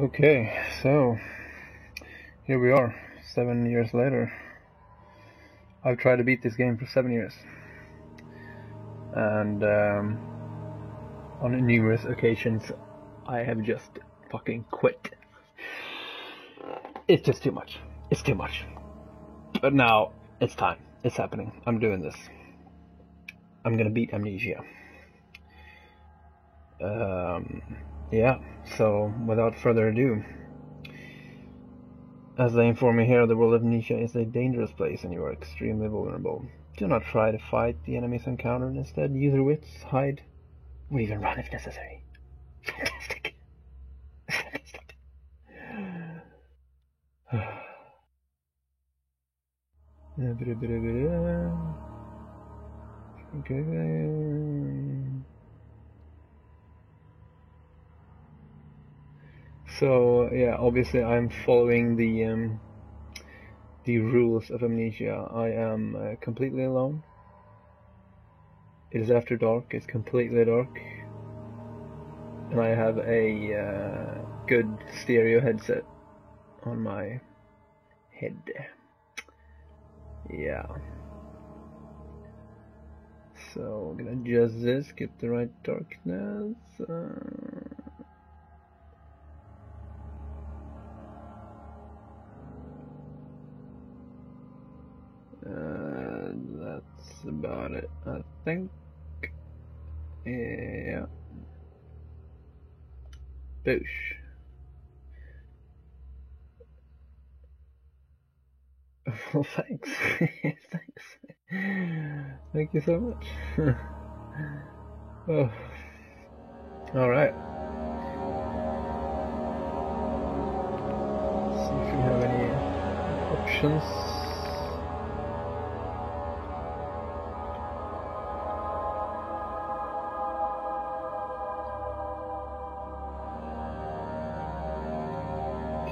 Okay, so here we are, 7 years later. I've tried to beat this game for 7 years, and on numerous occasions I have just fucking quit. It's just too much. It's too much. But now it's time. It's happening. I'm doing this. I'm gonna beat Amnesia. Yeah, so without further ado, as they inform me here, the world of Amnesia is a dangerous place and you are extremely vulnerable. Do not try to fight the enemies encountered. Instead, use your wits, hide, or even run if necessary. Fantastic. Fantastic. So yeah, obviously I'm following the rules of Amnesia. I am completely alone. It is after dark. It's completely dark, and I have a good stereo headset on my head. Yeah. So I'm gonna adjust this, get the right darkness. That's about it, I think. Yeah. Boosh. Well, thanks. Thanks. Thank you so much. Oh. Alright. See if we have any options.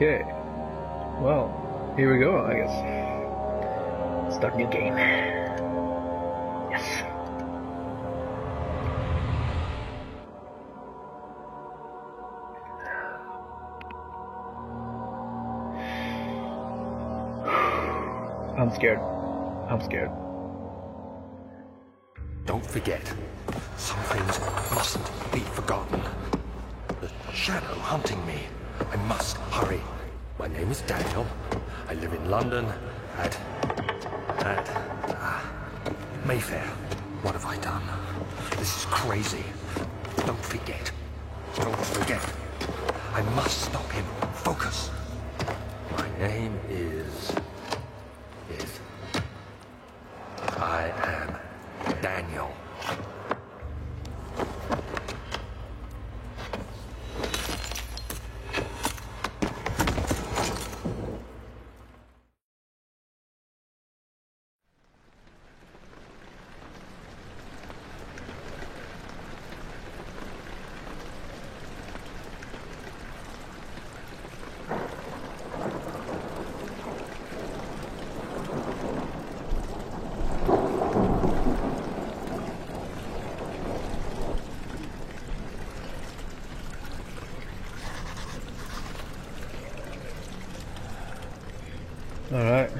Okay. Well, here we go, I guess. Start new game. Yes. I'm scared. I'm scared. Don't forget, some things mustn't be forgotten. The shadow hunting me. I must hurry. My name is Daniel. I live in London at Mayfair. What have I done? This is crazy. Don't forget. Don't forget. I must stop him. Focus. My name is... I am Daniel. Alright.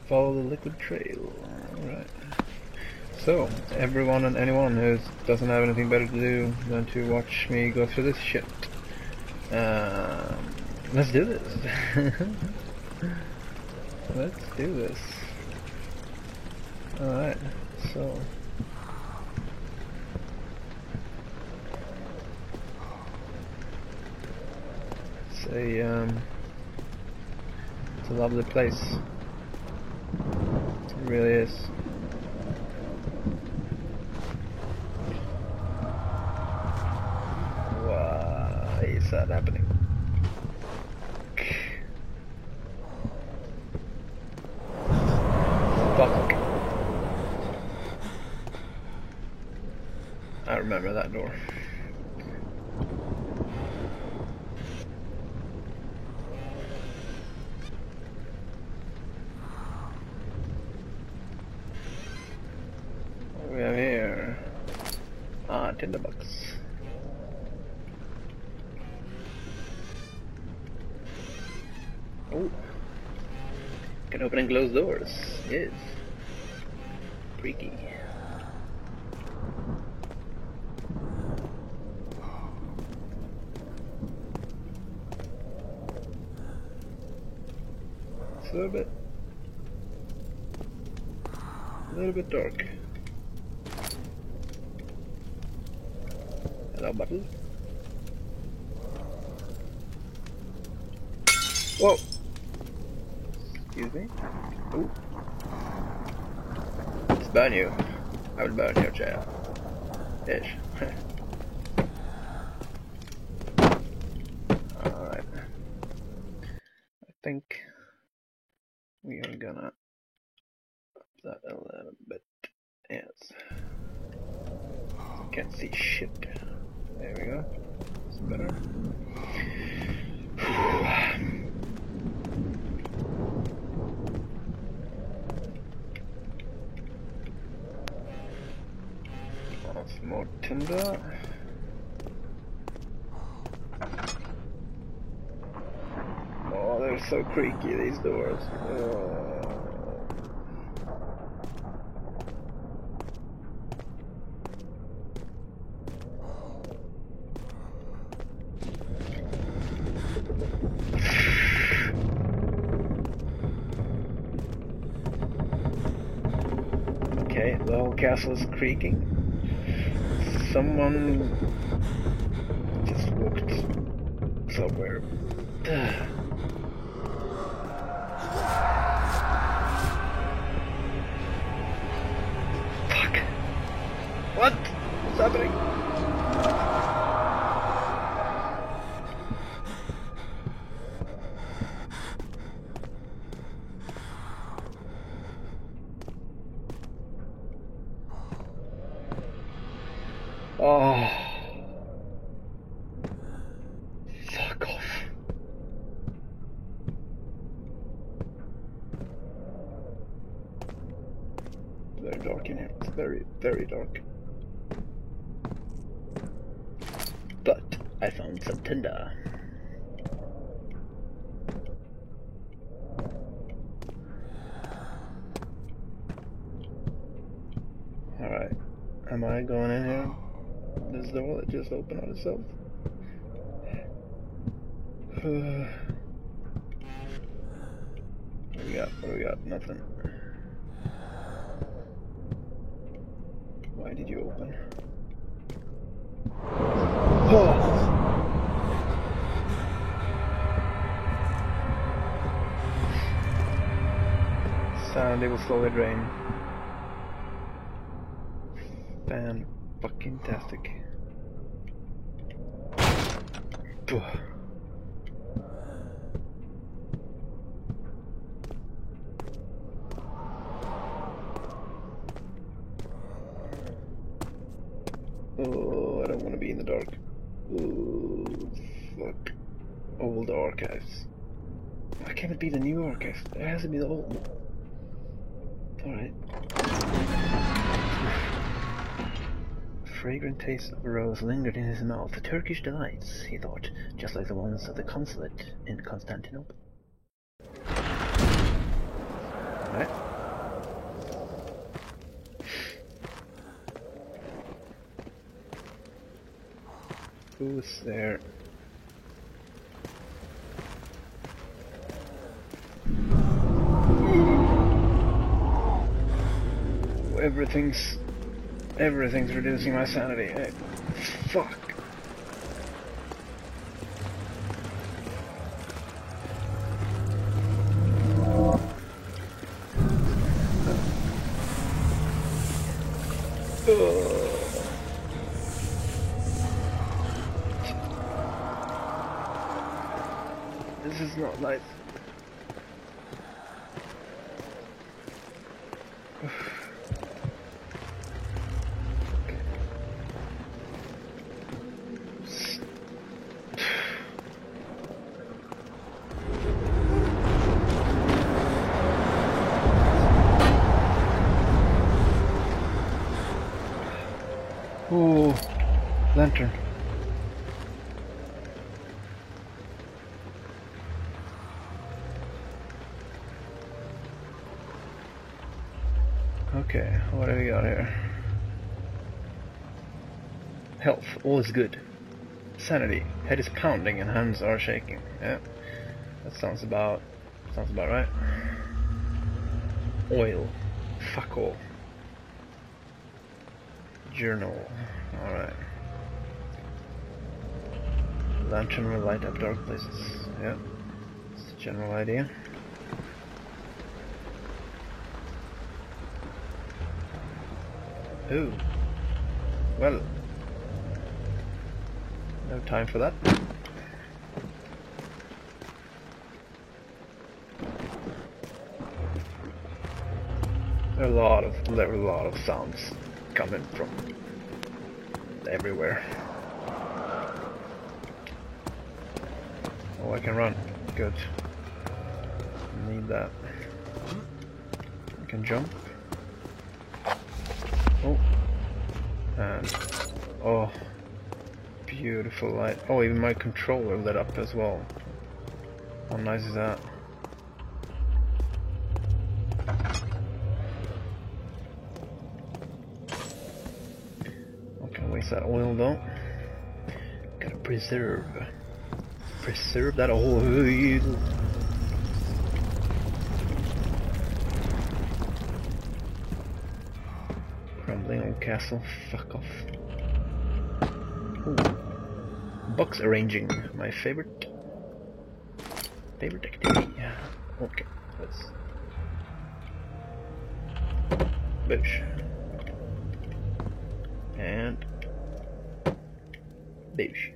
Follow the liquid trail. Alright. So, everyone and anyone who doesn't have anything better to do than to watch me go through this shit. Let's do this. Let's do this. Alright, so... It's a lovely place. It really is. Why is that happening? Fuck. I remember that door. What do we have here? tinderbox. Oh, can open and close doors. Yes, freaky. It's a little bit dark. Hello, button. Whoa! Excuse me. Ooh. Let's burn you. I will burn your chair. Ish. Alright. I think we are gonna up that a little bit. Yes. Can't see shit. There we go. It's better. Some more tinder. Oh, they're so creaky, these doors. Okay, the whole castle is creaking. Someone just walked somewhere. Fuck! What? What's happening? Oh, fuck off. Very dark in here. It's very, very dark. But I found some tinder. Alright. Am I going in here? This door that just opened on itself. What do we got? What do we got? Nothing. Why did you open? Oh! Sandy will slowly drain. Fan-fucking-tastic. Oh, I don't want to be in the dark. Oh, fuck. Old archives. Why can't it be the new archives? It has to be the old. Alright. Fragrant taste of a rose lingered in his mouth. Turkish delights, he thought, just like the ones at the consulate in Constantinople. Alright. Who's there? Everything's reducing my sanity. Hey, fuck. This is not nice. Oh. Lantern. Okay, what have we got here? Health, all is good. Sanity, head is pounding and hands are shaking. Yeah, that sounds about right. Oil, fuck all. Journal, alright. Lantern will light up dark places. Yeah, that's the general idea. Ooh. Well. No time for that. There are a lot of sounds coming from everywhere. Oh, I can run. Good. Need that. I can jump. Oh. And oh, beautiful light. Oh, even my controller lit up as well. How nice is that? Not gonna waste that oil though. Gotta preserve that oil. Crumbling old castle, fuck off. Ooh. Box arranging, my favorite activity. Okay, let's boosh. And boosh.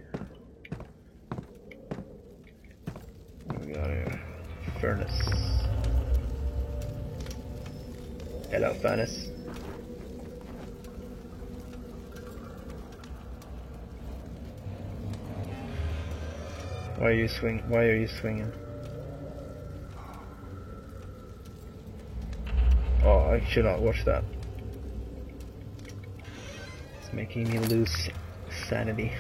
What do we got here? Furnace. Hello, furnace. Why are you swinging? Oh, I should not watch that. It's making me lose sanity.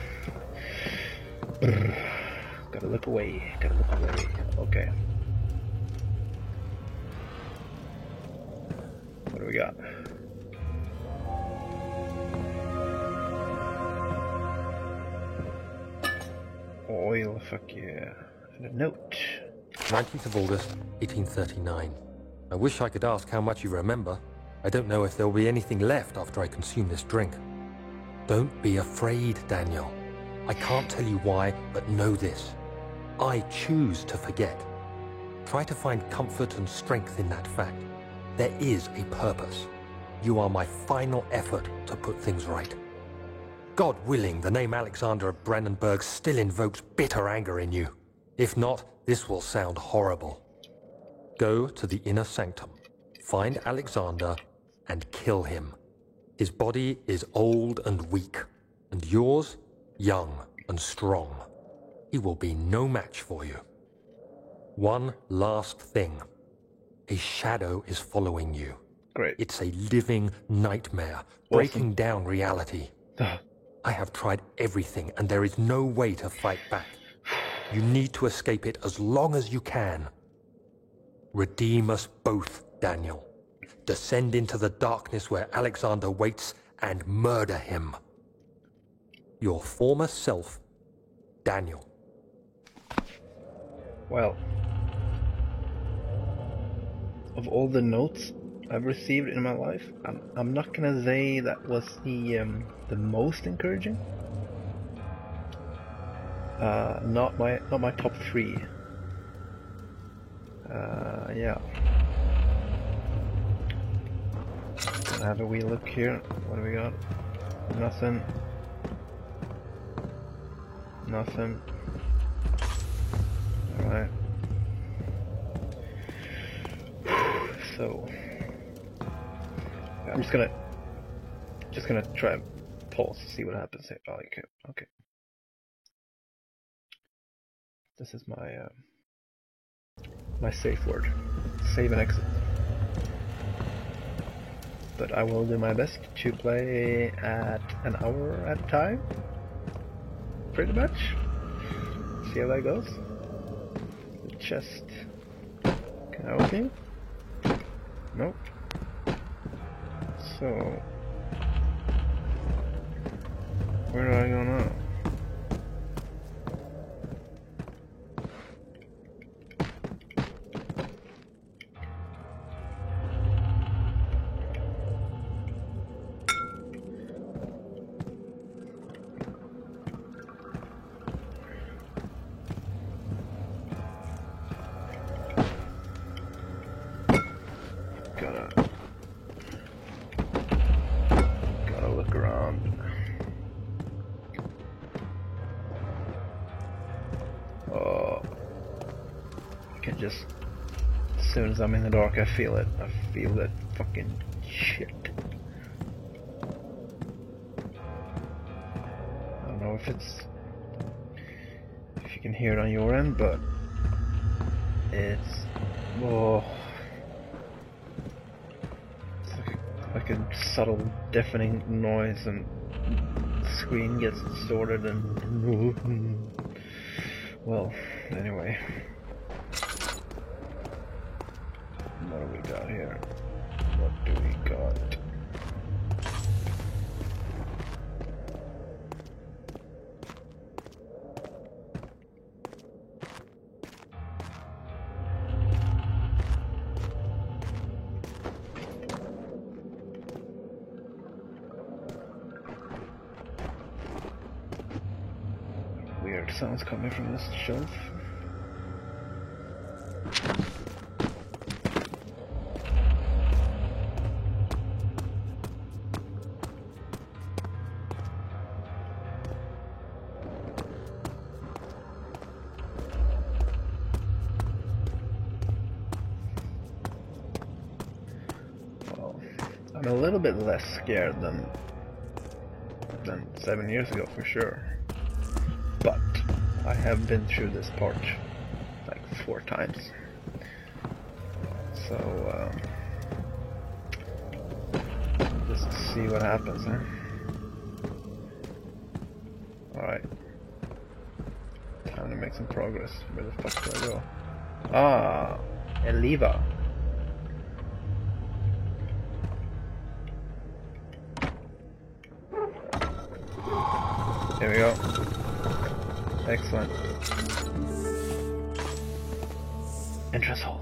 Gotta look away. Okay. What do we got? Oil, fuck yeah. And a note. 19th of August, 1839. I wish I could ask how much you remember. I don't know if there will be anything left after I consume this drink. Don't be afraid, Daniel. I can't tell you why, but know this. I choose to forget. Try to find comfort and strength in that fact. There is a purpose. You are my final effort to put things right. God willing, the name Alexander of Brandenburg still invokes bitter anger in you. If not, this will sound horrible. Go to the inner sanctum, find Alexander, and kill him. His body is old and weak, and yours, young and strong. He will be no match for you. One last thing. A shadow is following you. Great. It's a living nightmare, breaking down reality. I have tried everything, and there is no way to fight back. You need to escape it as long as you can. Redeem us both, Daniel. Descend into the darkness where Alexander waits and murder him. Your former self, Daniel. Well, of all the notes I've received in my life, I'm not gonna say that was the most encouraging. Not my top 3. Yeah. Gonna have a wee look here. What do we got? Nothing. Nothing. Alright. So I'm just gonna try and pause to see what happens here. Oh, okay. This is my my safe word. Save and exit. But I will do my best to play at an hour at a time. pretty much. See how that goes. The chest. Can I open it? Nope. So, where do I go now? Gotta look around. Oh, I can just, as soon as I'm in the dark, I feel it. I feel that fucking shit. I don't know if you can hear it on your end, but it's, oh, like a subtle deafening noise, and the screen gets distorted and well, anyway, what do we got here? What do we got? Weird sounds coming from this shelf. Well, I'm a little bit less scared than 7 years ago for sure. But I have been through this part like 4 times. So just see what happens, huh? Alright. Time to make some progress. Where the fuck do I go? Ah, Eliva. There we go. Excellent. Entrance hall.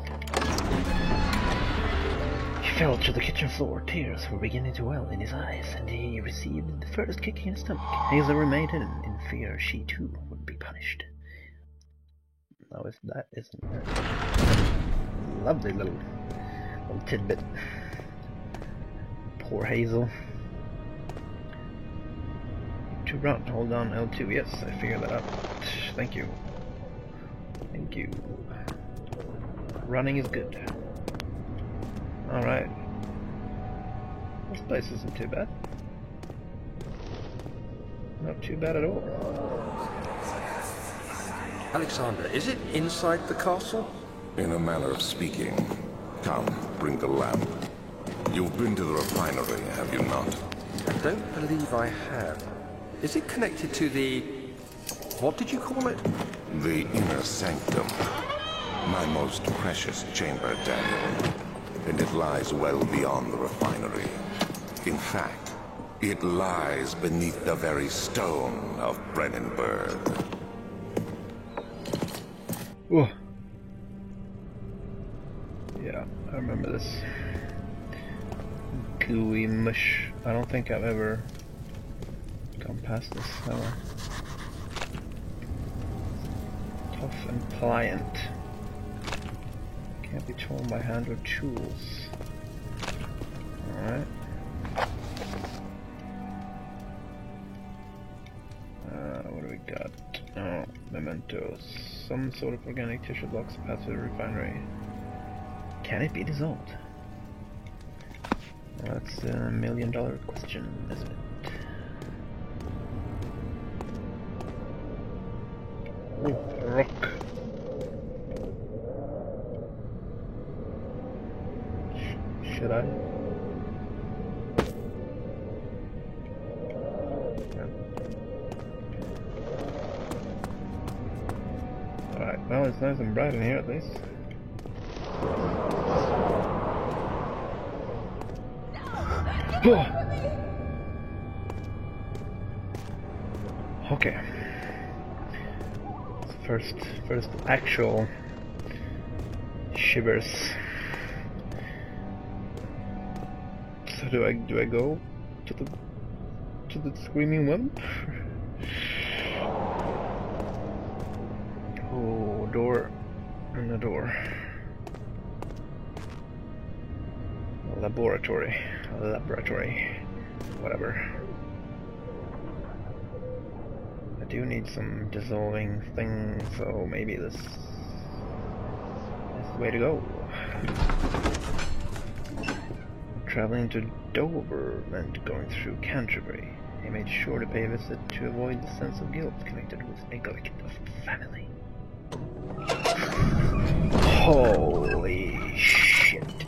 He fell to the kitchen floor. Tears were beginning to well in his eyes, and he received the first kick in his stomach. Hazel remained hidden in fear she too would be punished. Now if that isn't a lovely little tidbit. Poor Hazel. To run, hold on L2. Yes, I figured that out. Thank you. Thank you. Running is good. Alright. This place isn't too bad. Not too bad at all. Alexander, is it inside the castle? In a manner of speaking. Come, bring the lamp. You've been to the refinery, have you not? I don't believe I have. Is it connected to the... what did you call it? The inner sanctum. My most precious chamber, Daniel. And it lies well beyond the refinery. In fact, it lies beneath the very stone of Brennenburg. Ooh. Yeah, I remember this. Gooey mush. I don't think I've ever gone past this, have I? Tough and pliant. Can't be torn by hand or tools. Alright. What do we got? Oh, mementos. Some sort of organic tissue blocks path to the refinery. Can it be dissolved? Well, that's the $1 million question, isn't it? Oh, a rock. Should I? Yeah. Well, it's nice and bright in here at least. Okay. First actual shivers. So do I go to the screaming wimp? Oh, door and a door. Laboratory, whatever. I do need some dissolving thing, so maybe this is the way to go. Traveling to Dover meant going through Canterbury. He made sure to pay a visit to avoid the sense of guilt connected with neglect of family. Holy shit.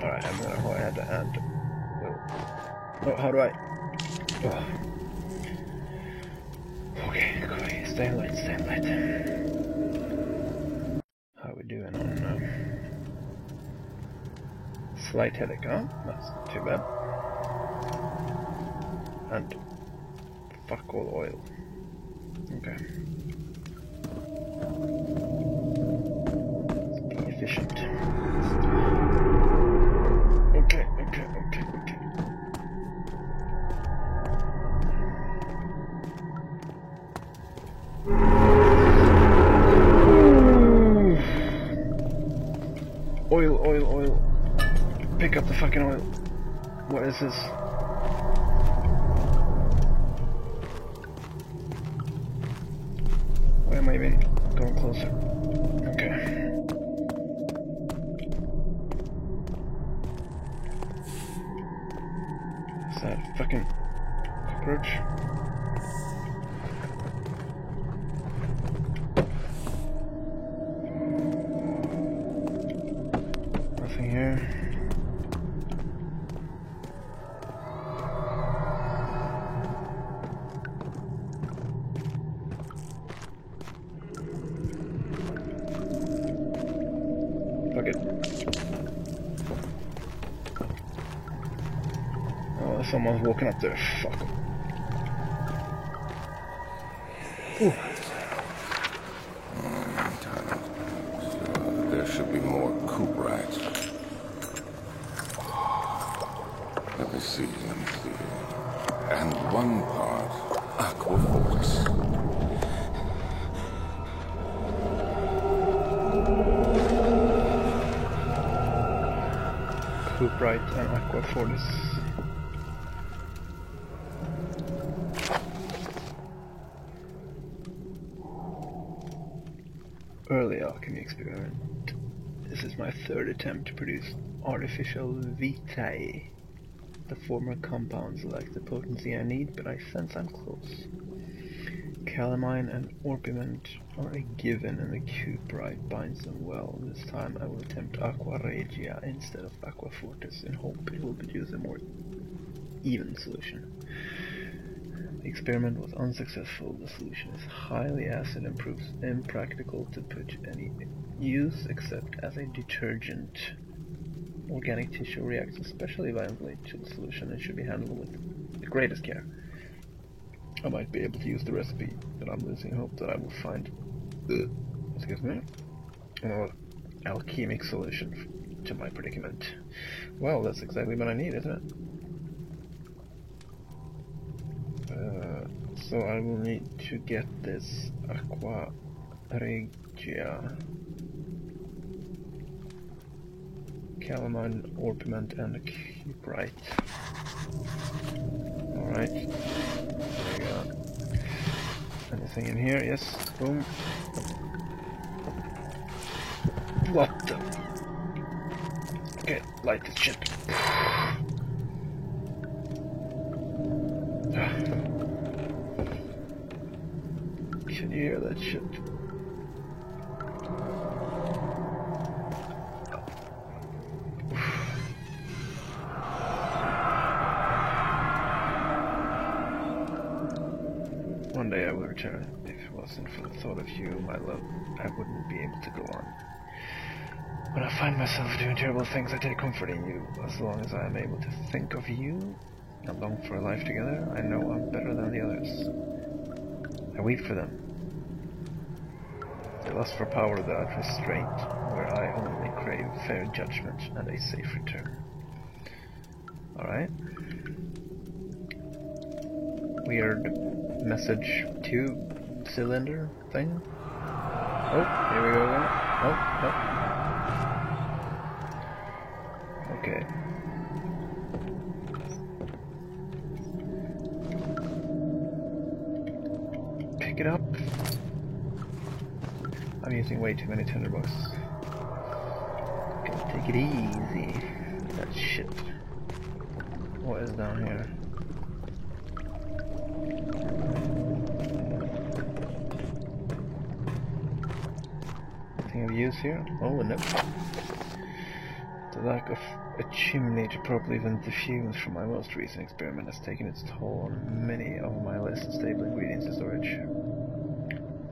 Alright, I'm gonna go ahead and... Oh, how do I... Oh. Okay, stay light. How are we doing on... slight headache, huh? That's not too bad. And... fuck all oil. Okay. Let's be efficient. Okay. Oil. Pick up the fucking oil. What is this? Why am I even going closer? Okay. Is that fucking cockroach? Nothing here. Fuck it. Oh, someone's walking up there. Fuck. Ooh. There should be more cuprites. Let me see. And one part aquafortis. Cuprite and aquafortis. Early alchemy experiment. This is my third attempt to produce artificial vitae. The former compounds lack the potency I need, but I sense I'm close. Calamine and orpiment are a given, and the cuprite binds them well. This time I will attempt aqua regia instead of aquafortis in hope it will produce a more even solution. The experiment was unsuccessful. The solution is highly acid and proves impractical to put any use except as a detergent. Organic tissue reacts especially violently to the solution and should be handled with the greatest care. I might be able to use the recipe, but I'm losing hope that I will find excuse me, alchemic solution to my predicament. Well, that's exactly what I need, isn't it? So I will need to get this aqua regia, calamine, orpiment, and a cuprite. Alright. There we go. Anything in here? Yes. Boom. What the? Okay, light this shit. Can you hear that shit? One day I will return, if, well, wasn't for the thought of you, my love, I wouldn't be able to go on. When I find myself doing terrible things, I take comfort in you. As long as I am able to think of you and long for a life together, I know I'm better than the others. I wait for them. They lust for power without restraint, where I only crave fair judgment and a safe return. Alright. Weird message 2 cylinder thing. Oh, here we go again. Oh. Okay. Pick it up. I'm using way too many tinderbox. Gotta take it easy. That shit. What is down here? Anything of use here? Oh, no. The lack of a chimney to properly vent the fumes from my most recent experiment has taken its toll on many of my less stable ingredients in storage.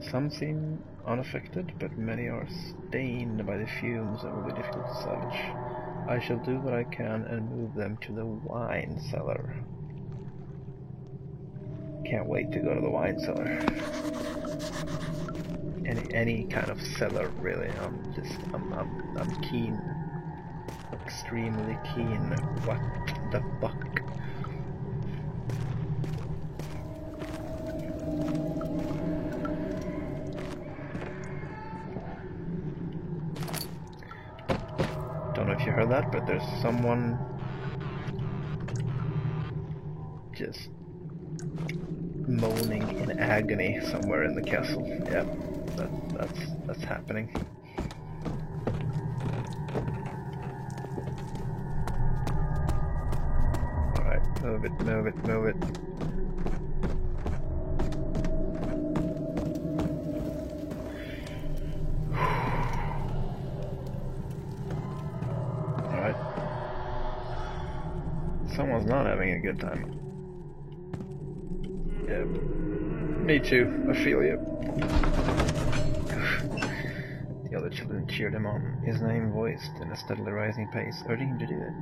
Some seem unaffected, but many are stained by the fumes and will be difficult to salvage. I shall do what I can and move them to the wine cellar. Can't wait to go to the wine cellar. Any kind of cellar, really. I'm keen. Extremely keen. What the fuck? Don't know if you heard that, but there's someone just moaning in agony somewhere in the castle. Yeah, that's happening. Alright, move it. Alright. Someone's not having a good time. Yeah, me too. I feel you. The other children cheered him on, his name voiced in a steadily rising pace, urging him to do it.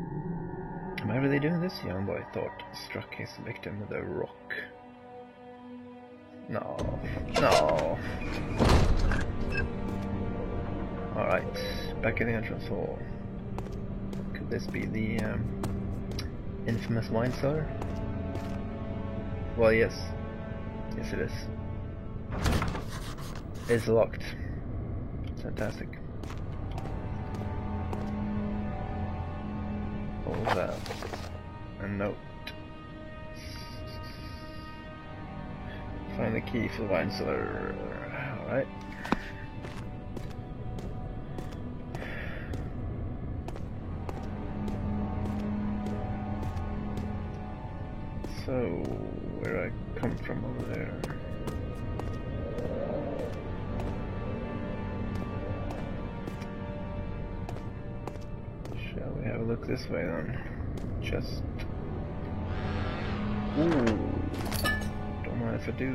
Am I really doing this? Young boy thought, struck his victim with a rock. No. Alright, back in the entrance hall. Could this be the infamous wine cellar? Well, yes. Yes, it is. It's locked. Fantastic. What was that? A note. Find the key for the wine cellar. Alright. So, where I come from over there? Shall we have a look this way then? Just... Ooh! Don't mind if I do.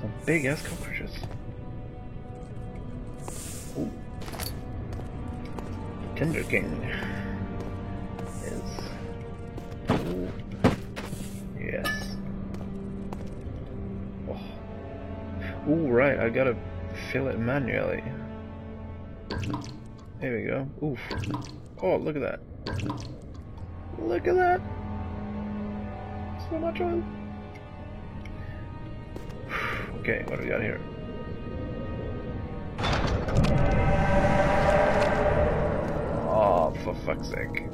Some big ass cockroaches. Ooh. Tinder King is... Ooh. Yes. Oh. Ooh, right, I gotta fill it manually. There we go. Oof. Oh, look at that. Look at that! So much oil. Okay, what do we got here? Oh, for fuck's sake.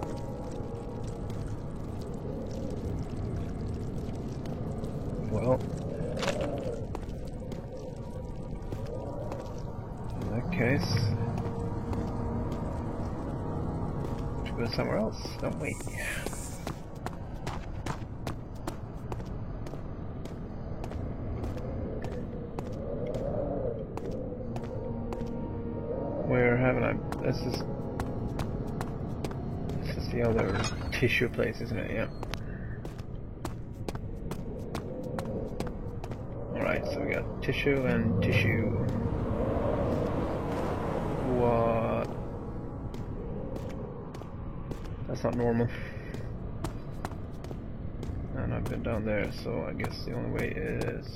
Well, in that case, we should go somewhere else, don't we? Where haven't I? This is the the other tissue place, isn't it? Yeah. Alright, so we got tissue and tissue. What? That's not normal. And I've been down there, so I guess the only way is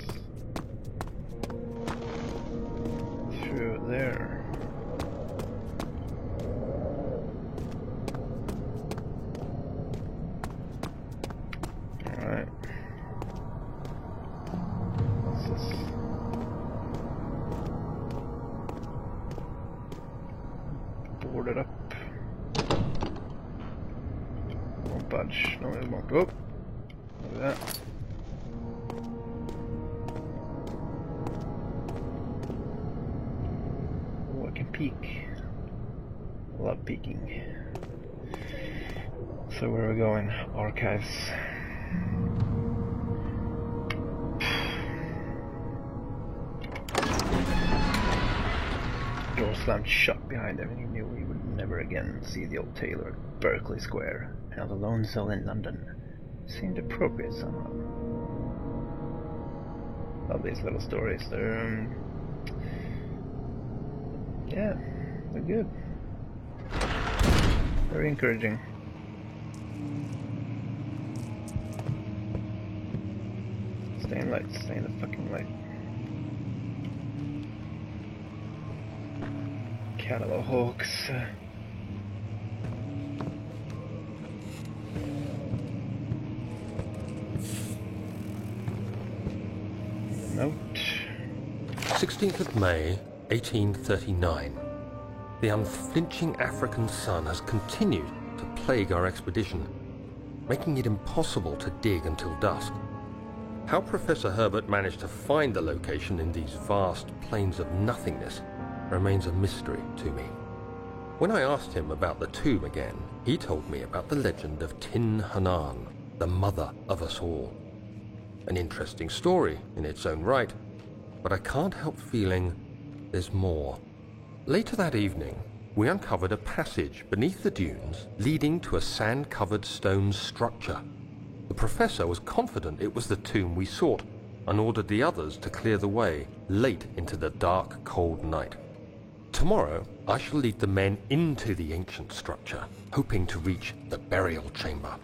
through there. Alright. What's this? Board it up. Won't budge. No, it won't go. Look at that. Oh, I can peek. I love peeking. So where are we going? Archives. Door slammed shut behind him, and he knew he would never again see the old tailor at Berkeley Square. Now the lone cell in London seemed appropriate somehow. Love these little stories. They're yeah, they're good. Very encouraging. Stay in light, stay in the fucking light. Catalogue Hawks. Note. 16th of May, 1839. The unflinching African sun has continued to plague our expedition, making it impossible to dig until dusk. How Professor Herbert managed to find the location in these vast plains of nothingness remains a mystery to me. When I asked him about the tomb again, he told me about the legend of Tin Hinan, the mother of us all. An interesting story in its own right, but I can't help feeling there's more. Later that evening, we uncovered a passage beneath the dunes leading to a sand-covered stone structure. The professor was confident it was the tomb we sought and ordered the others to clear the way late into the dark, cold night. Tomorrow, I shall lead the men into the ancient structure, hoping to reach the burial chamber.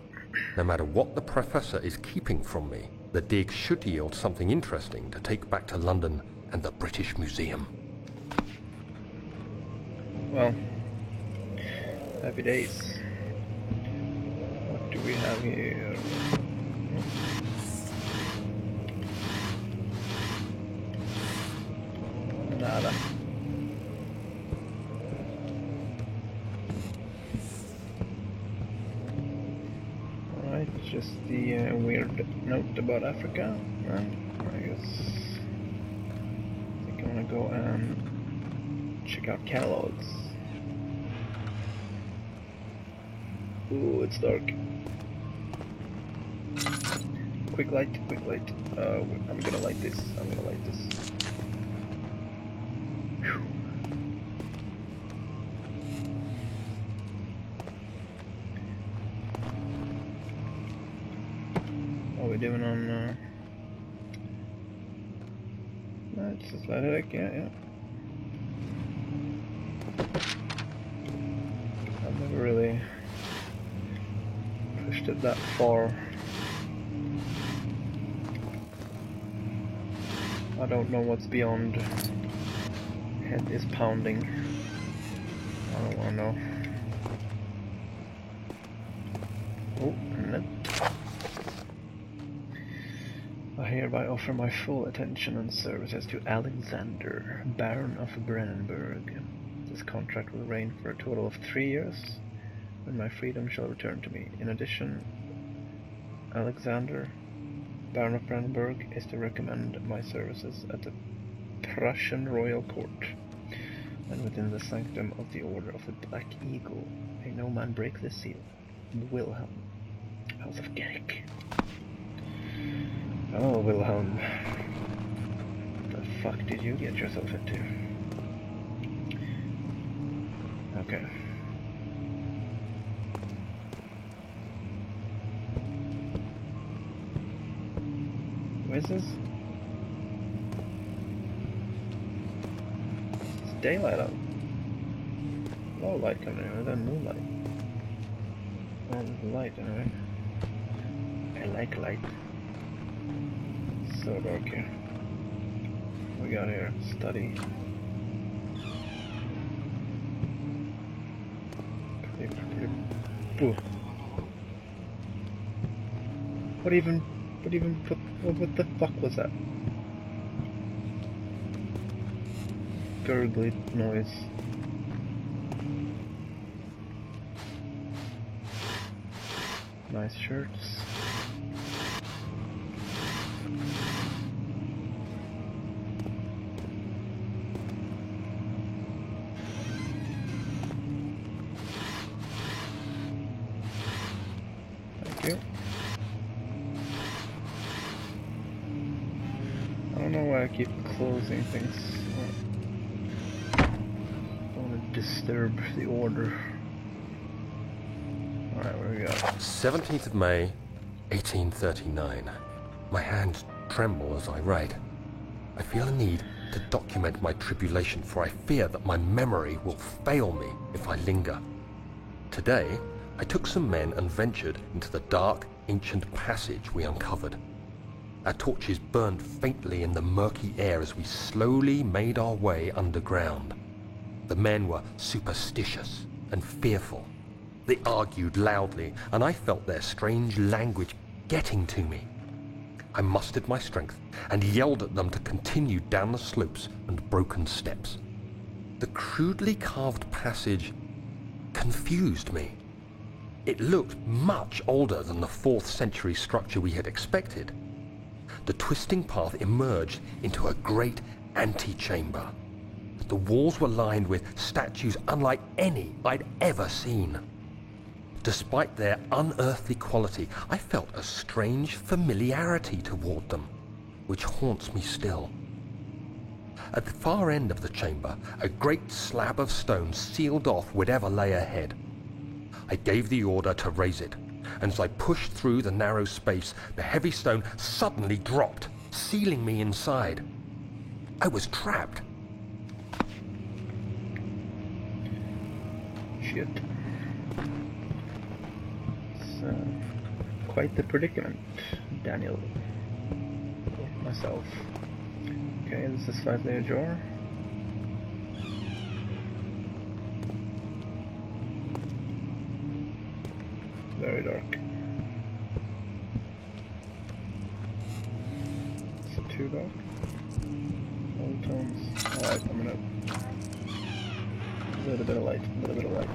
No matter what the professor is keeping from me, the dig should yield something interesting to take back to London and the British Museum. Well, happy days. What do we have here? Nada. Alright, just the weird note about Africa. I guess I think I'm gonna go and check out catalogs. Ooh, it's dark. Quick light, quick light. I'm gonna light this. I'm gonna light this. Whew. What are we doing on? It's just light it, yeah. I've never really pushed it that far. I don't know what's beyond. Head is pounding. I don't want to know. Oh, no. I hereby offer my full attention and services to Alexander, Baron of Brennenburg. This contract will reign for a total of 3 years, when my freedom shall return to me. In addition, Alexander, Baron of Brennenburg, is to recommend my services at the Prussian Royal Court, and within the sanctum of the Order of the Black Eagle. May no man break this seal. Wilhelm, House of Geck. Oh, Wilhelm. The fuck did you get yourself into? Okay. is this? It's daylight out. Low light coming in, then moonlight. And light, alright. I like light. So dark here. We got here, study. Ooh. What the fuck was that? Gurgly noise. Nice shirts. Thank you. I don't know why I keep closing things. I don't want to disturb the order. Alright, where we go? 17th of May, 1839. My hands tremble as I write. I feel a need to document my tribulation, for I fear that my memory will fail me if I linger. Today, I took some men and ventured into the dark, ancient passage we uncovered. Our torches burned faintly in the murky air as we slowly made our way underground. The men were superstitious and fearful. They argued loudly, and I felt their strange language getting to me. I mustered my strength and yelled at them to continue down the slopes and broken steps. The crudely carved passage confused me. It looked much older than the 4th century structure we had expected. The twisting path emerged into a great antechamber. The walls were lined with statues unlike any I'd ever seen. Despite their unearthly quality, I felt a strange familiarity toward them, which haunts me still. At the far end of the chamber, a great slab of stone sealed off whatever lay ahead. I gave the order to raise it, and as I pushed through the narrow space, the heavy stone suddenly dropped, sealing me inside. I was trapped. Shit. Quite the predicament, Daniel. Myself. Okay, this is 5-layer jar. Very dark. It's too dark. All tones. Light coming up. A little bit of light. A little bit of light.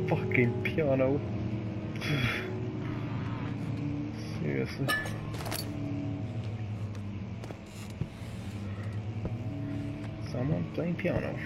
Fucking piano. Seriously. Someone playing piano.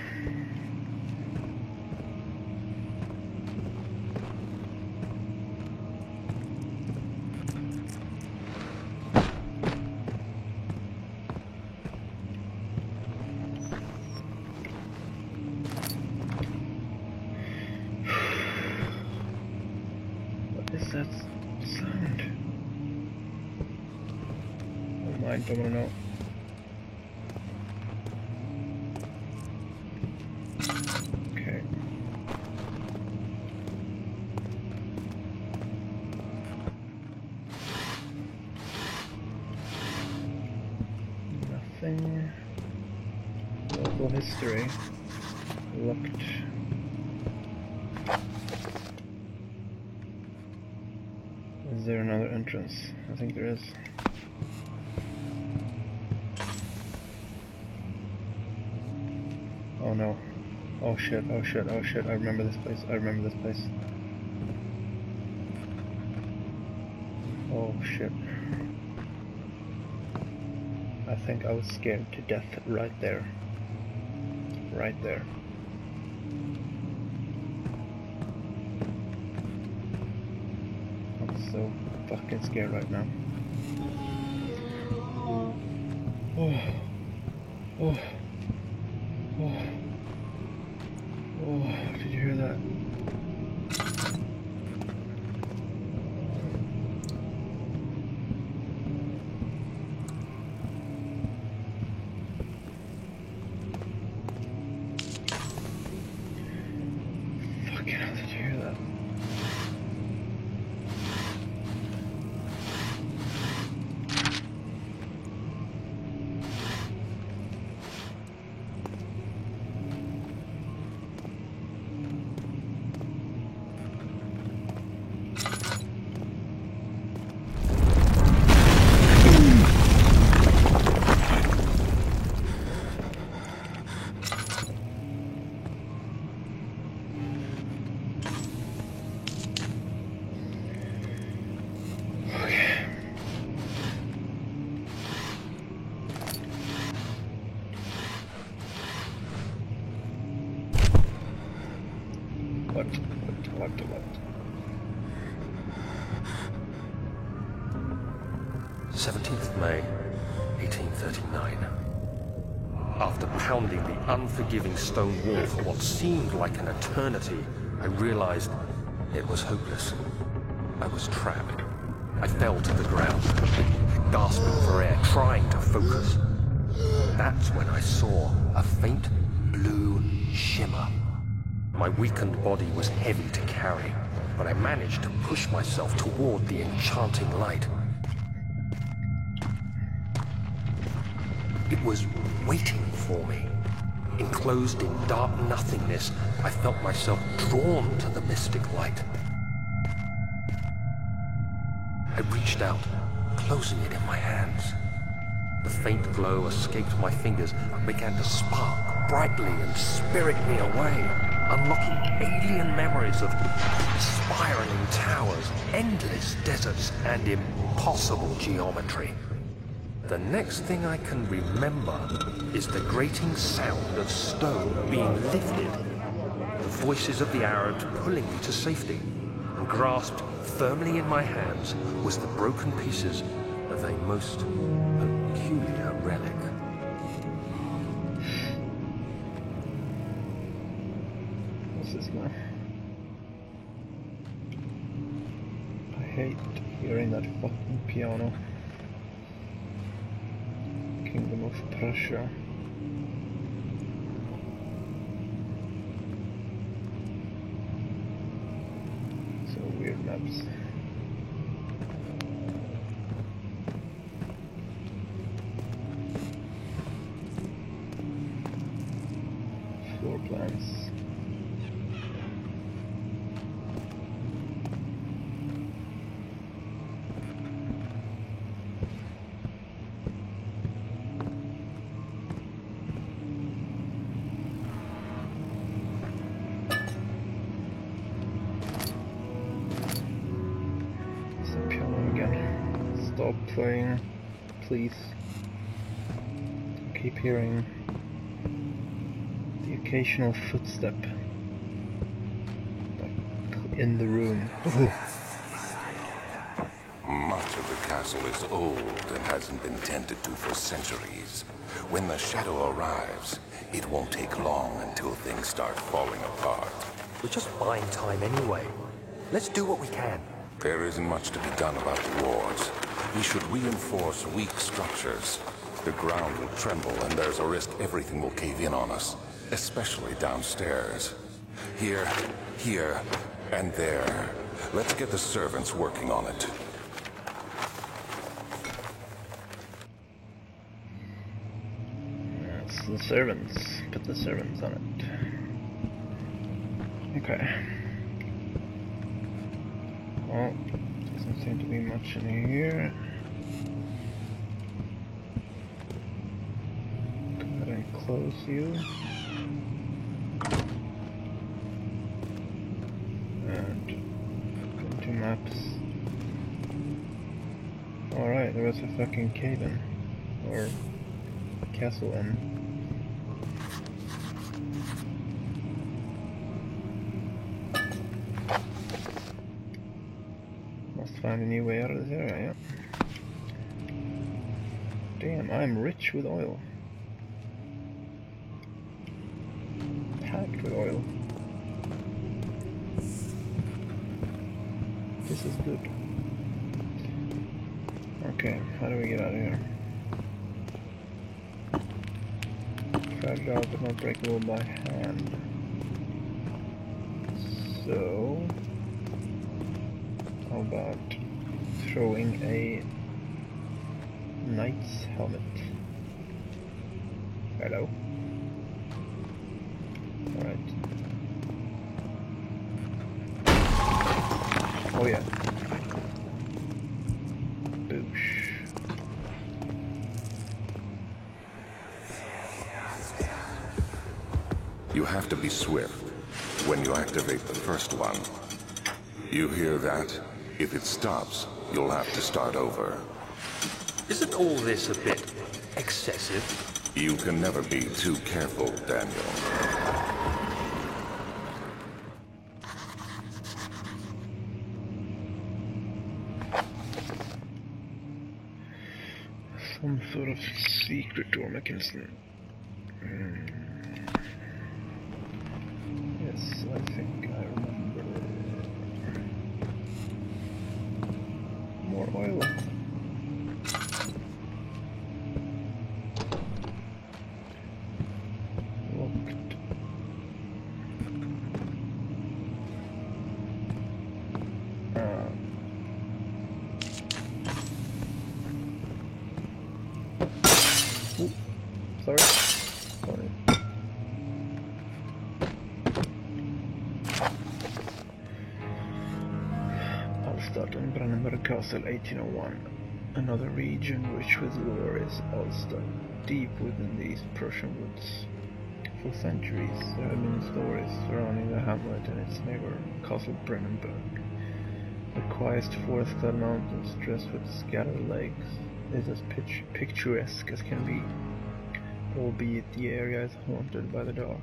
That sound? Never mind, don't wanna know. Okay. Nothing. Local history. Looked. Is there another entrance? I think there is. Oh no. Oh shit, oh shit, oh shit. I remember this place. I remember this place. Oh shit. I think I was scared to death right there. Right there. So fucking scared right now. Oh. Oh. Oh. Oh, did you hear that? Fucking hell, did you hear that? What? 17th May, 1839. After pounding the unforgiving stone wall for what seemed like an eternity, I realized it was hopeless. I was trapped. I fell to the ground, gasping for air, trying to focus. That's when I saw a faint blue shimmer. My weakened body was heavy to carry, but I managed to push myself toward the enchanting light. It was waiting for me. Enclosed in dark nothingness, I felt myself drawn to the mystic light. I reached out, closing it in my hands. The faint glow escaped my fingers and began to spark brightly and spirit me away, unlocking alien memories of spiraling towers, endless deserts, and impossible geometry. The next thing I can remember is the grating sound of stone being lifted, the voices of the Arabs pulling me to safety, and grasped firmly in my hands was the broken pieces of a most peculiar relic. What's this now? I hate hearing that fucking piano. Kingdom of Prussia. So weird maps. Floor plans. Stop playing, please. Keep hearing the occasional footstep like in the room. Much of the castle is old and hasn't been tended to for centuries. When the shadow arrives, it won't take long until things start falling apart. We're just buying time anyway. Let's do what we can. There isn't much to be done about the wards. We should reinforce weak structures. The ground will tremble and there's a risk everything will cave in on us, especially downstairs. Here, and there. Let's get the servants working on it. That's the servants. Put the servants on it. Okay. Well, doesn't seem to be much in here. Go ahead and close you. And go to maps. Alright, there was a fucking cave in. Or castle in. Find a new way out of this area, yeah. Damn, I'm rich with oil. with oil. This is good. Okay, how do we get out of here? Fragile but not breakable by hand. So, how about throwing a knight's helmet? Hello. Alright. Oh yeah. Boosh. You have to be swift when you activate the first one. You hear that? If it stops, you'll have to start over. Isn't all this a bit excessive? You can never be too careful, Daniel. Some sort of secret door mechanism. Yes, I think I remember. More oil. Locked. Ooh, sorry. Sorry. Alstad and Brandenburg Castle, 1801. Another region rich with lore is Alstad, deep within these Prussian woods. For centuries, there have been stories surrounding the hamlet and its neighbor, Castle Brandenburg. The quiet forest-clad mountains, dressed with scattered lakes, is as picturesque as can be, albeit the area is haunted by the dark.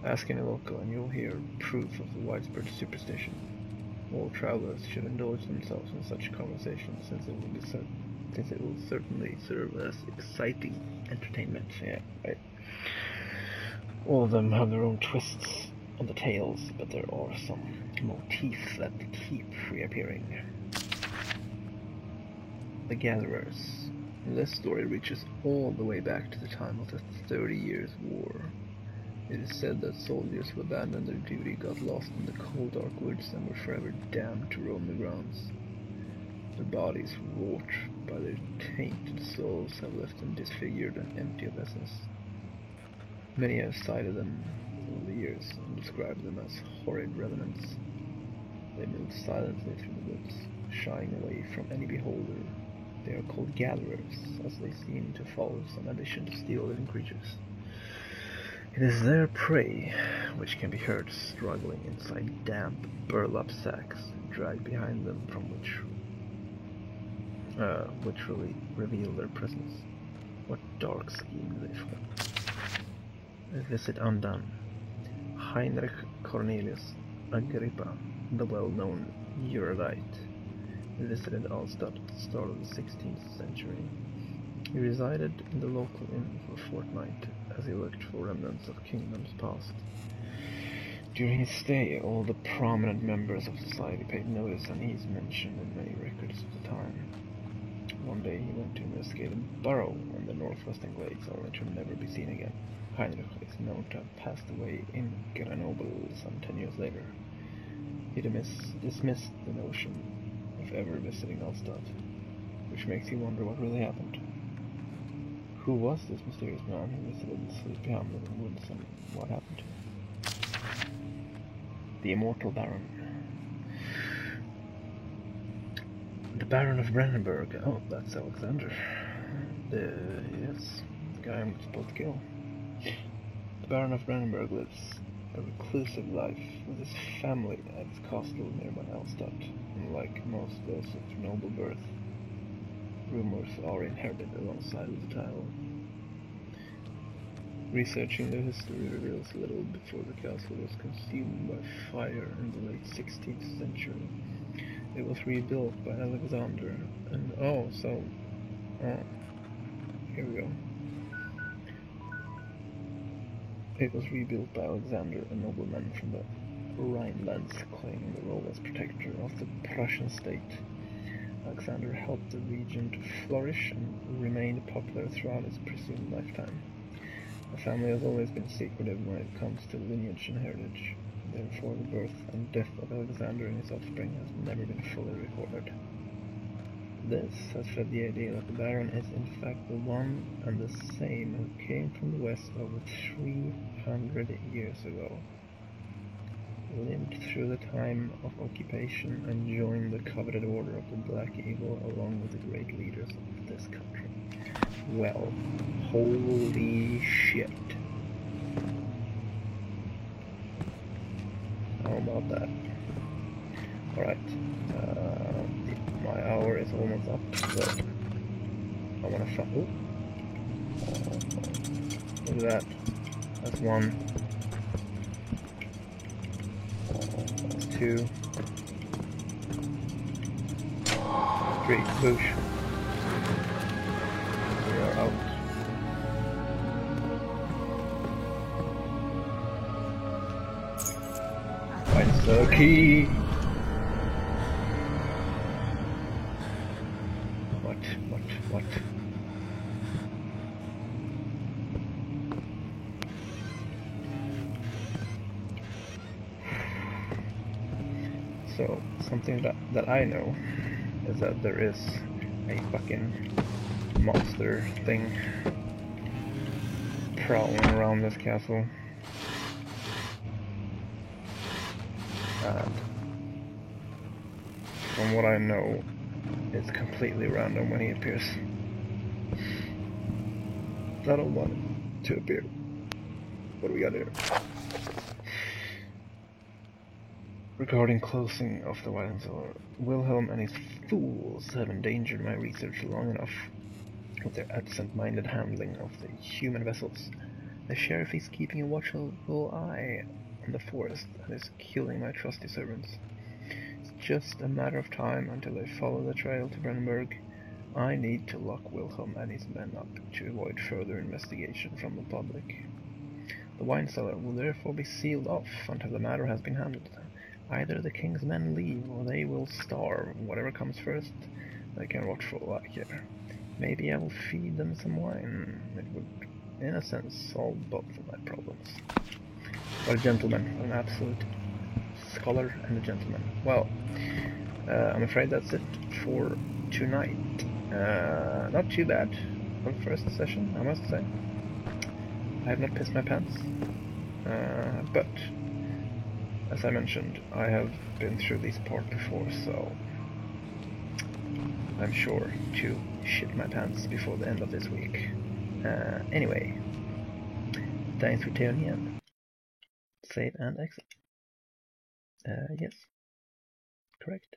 Ask any local and you'll hear proof of the widespread superstition. All travelers should indulge themselves in such conversations, since it will certainly serve as exciting entertainment. Yeah, right. All of them have their own twists on the tales, but there are some motifs that keep reappearing. The Gatherers. This story reaches all the way back to the time of the 30 Years' War. It is said that soldiers who abandoned their duty got lost in the cold dark woods and were forever damned to roam the grounds. Their bodies, wrought by their tainted souls, have left them disfigured and empty of essence. Many have cited them over the years and described them as horrid revenants. They moved silently through the woods, shying away from any beholder. They are called Gatherers, as they seem to follow some ambition to steal living creatures. It is their prey which can be heard struggling inside damp burlap sacks dragged behind them, from which really reveal their presence. What dark scheme do they form? A visit undone. Heinrich Cornelius Agrippa, the well-known erudite, visited Alstad at the start of the 16th century. He resided in the local inn for a fortnight as he looked for remnants of kingdoms past. During his stay, all the prominent members of society paid notice, and he is mentioned in many records of the time. One day he went to investigate a burrow in the northwestern glades, only to never be seen again. Heinrich is known to have passed away in Grenoble some 10 years later. He dismissed the notion of ever visiting Alstad, which makes you wonder what really happened. Who was this mysterious man who visited the sleepy hamlet in the woods, and what happened to him? The Immortal Baron. The Baron of Brandenburg. Oh, that's Alexander. Yes, the guy I'm supposed to kill. The Baron of Brandenburg lives a reclusive life with his family at his castle nearby Alstad. Unlike most those of noble birth, rumors are inherited alongside with the title. Researching the history reveals little before the castle was consumed by fire in the late 16th century. It was rebuilt by Alexander, and here we go. It was rebuilt by Alexander, a nobleman from the Rhinelands, claiming the role as protector of the Prussian state. Alexander helped the region to flourish and remained popular throughout its presumed lifetime. The family has always been secretive when it comes to lineage and heritage. Therefore, the birth and death of Alexander and his offspring has never been fully recorded. This has fed the idea that the Baron is in fact the one and the same who came from the west over 300 years ago, lived through the time of occupation, and joined the coveted order of the Black Eagle along with the great leaders of this country. Well, holy shit. How about that? Alright, my hour is almost up, so I want to follow. Look at that. That's one. That's two. 3. Boosh. We are out. Find the key. What? So, something that I know is that there is a fucking monster thing prowling around this castle. And from what I know, it's completely random when he appears. I don't want it to appear. What do we got here? Regarding closing of the Weidenzeller, Wilhelm and his fools have endangered my research long enough with their absent-minded handling of the human vessels. The sheriff is keeping a watchful eye on the forest and is killing my trusty servants. It's just a matter of time until they follow the trail to Brennenburg. I need to lock Wilhelm and his men up to avoid further investigation from the public. The wine cellar will therefore be sealed off until the matter has been handled. Either the king's men leave or they will starve. Whatever comes first, they can watch for a while here. Maybe I will feed them some wine. It would, in a sense, solve both of my problems. What a gentleman. An absolute scholar and a gentleman. Well, I'm afraid that's it for tonight. Not too bad for the first session, I must say. I have not pissed my pants. But, as I mentioned, I have been through this part before, so I'm sure to shit my pants before the end of this week. Anyway, thanks for tuning in. Save and exit. Yes, correct.